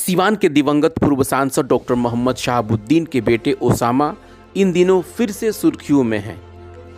सीवान के दिवंगत पूर्व सांसद डॉक्टर मोहम्मद शहाबुद्दीन के बेटे ओसामा इन दिनों फिर से सुर्खियों में हैं।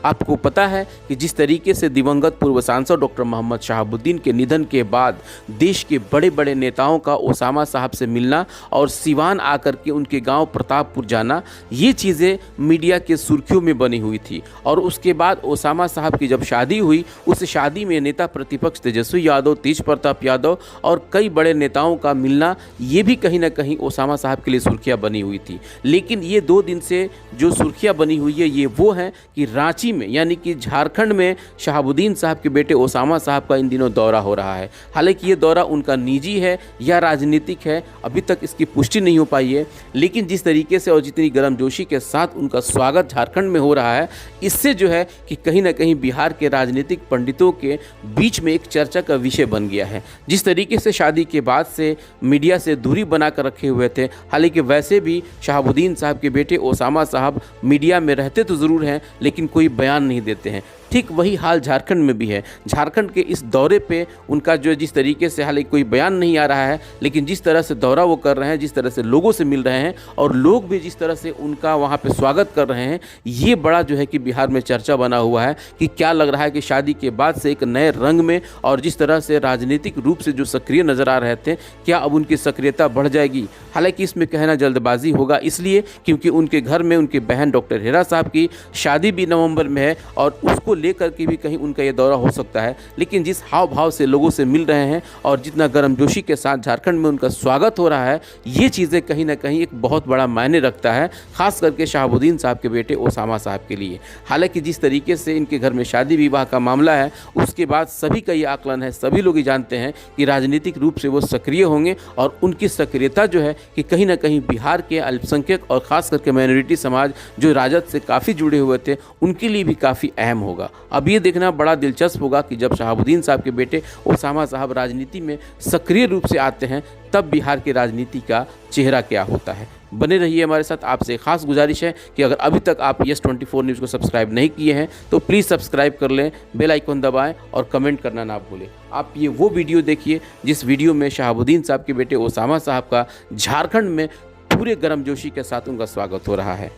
आपको पता है कि जिस तरीके से दिवंगत पूर्व सांसद डॉक्टर मोहम्मद शहाबुद्दीन के निधन के बाद देश के बड़े बड़े नेताओं का ओसामा साहब से मिलना और सीवान आकर के उनके गांव प्रतापपुर जाना, ये चीज़ें मीडिया के सुर्खियों में बनी हुई थी। और उसके बाद ओसामा साहब की जब शादी हुई, उस शादी में नेता प्रतिपक्ष तेजस्वी यादव, तेज प्रताप यादव और कई बड़े नेताओं का मिलना, ये भी कहीं ना कहीं ओसामा साहब के लिए सुर्खियाँ बनी हुई थी। लेकिन ये 2 दिन से जो सुर्खियाँ बनी हुई है ये वो हैं कि रांची में यानी कि झारखंड में शहाबुद्दीन साहब के बेटे ओसामा साहब का इन दिनों दौरा हो रहा है। हालांकि ये दौरा उनका निजी है या राजनीतिक है, अभी तक इसकी पुष्टि नहीं हो पाई है। लेकिन जिस तरीके से और जितनी गर्मजोशी के साथ उनका स्वागत झारखंड में हो रहा है, इससे जो है कि कहीं ना कहीं बिहार के राजनीतिक पंडितों के बीच में एक चर्चा का विषय बन गया है। जिस तरीके से शादी के बाद से मीडिया से दूरी बनाकर रखे हुए थे, हालांकि वैसे भी शहाबुद्दीन साहब के बेटे ओसामा साहब मीडिया में रहते तो ज़रूर हैं, लेकिन कोई बयान नहीं देते हैं। ठीक वही हाल झारखंड में भी है। झारखंड के इस दौरे पे उनका जो जिस तरीके से हालांकि कोई बयान नहीं आ रहा है, लेकिन जिस तरह से दौरा वो कर रहे हैं, जिस तरह से लोगों से मिल रहे हैं और लोग भी जिस तरह से उनका वहाँ पे स्वागत कर रहे हैं, ये बड़ा जो है कि बिहार में चर्चा बना हुआ है कि क्या लग रहा है कि शादी के बाद से एक नए रंग में और जिस तरह से राजनीतिक रूप से जो सक्रिय नज़र आ रहे थे, क्या अब उनकी सक्रियता बढ़ जाएगी। हालांकि इसमें कहना जल्दबाजी होगा, इसलिए क्योंकि उनके घर में उनकी बहन डॉक्टर हेरा साहब की शादी भी नवंबर में है और उसको लेकर के भी कहीं उनका ये दौरा हो सकता है। लेकिन जिस हाव भाव से लोगों से मिल रहे हैं और जितना गर्मजोशी के साथ झारखंड में उनका स्वागत हो रहा है, ये चीज़ें कहीं ना कहीं एक बहुत बड़ा मायने रखता है, खास करके शहाबुद्दीन साहब के बेटे ओसामा साहब के लिए। हालांकि जिस तरीके से इनके घर में शादी विवाह का मामला है, उसके बाद सभी का ये आकलन है, सभी लोग ये जानते हैं कि राजनीतिक रूप से वो सक्रिय होंगे और उनकी सक्रियता जो है कि कहीं ना कहीं बिहार के अल्पसंख्यक और ख़ास करके माइनॉरिटी समाज जो राजद से काफ़ी जुड़े हुए थे, उनके लिए भी काफ़ी अहम होगा। अब ये देखना बड़ा दिलचस्प होगा कि जब शहाबुद्दीन साहब के बेटे ओसामा साहब राजनीति में सक्रिय रूप से आते हैं, तब बिहार की राजनीति का चेहरा क्या होता है। बने रहिए हमारे साथ। आपसे खास गुजारिश है कि अगर अभी तक आप YES24 न्यूज़ को सब्सक्राइब नहीं किए हैं तो प्लीज़ सब्सक्राइब कर लें, बेल आइकन दबाएं और कमेंट करना ना भूलें। आप ये वो वीडियो देखिए जिस वीडियो में शहाबुद्दीन साहब के बेटे ओसामा साहब का झारखंड में पूरे गर्मजोशी के साथ उनका स्वागत हो रहा है।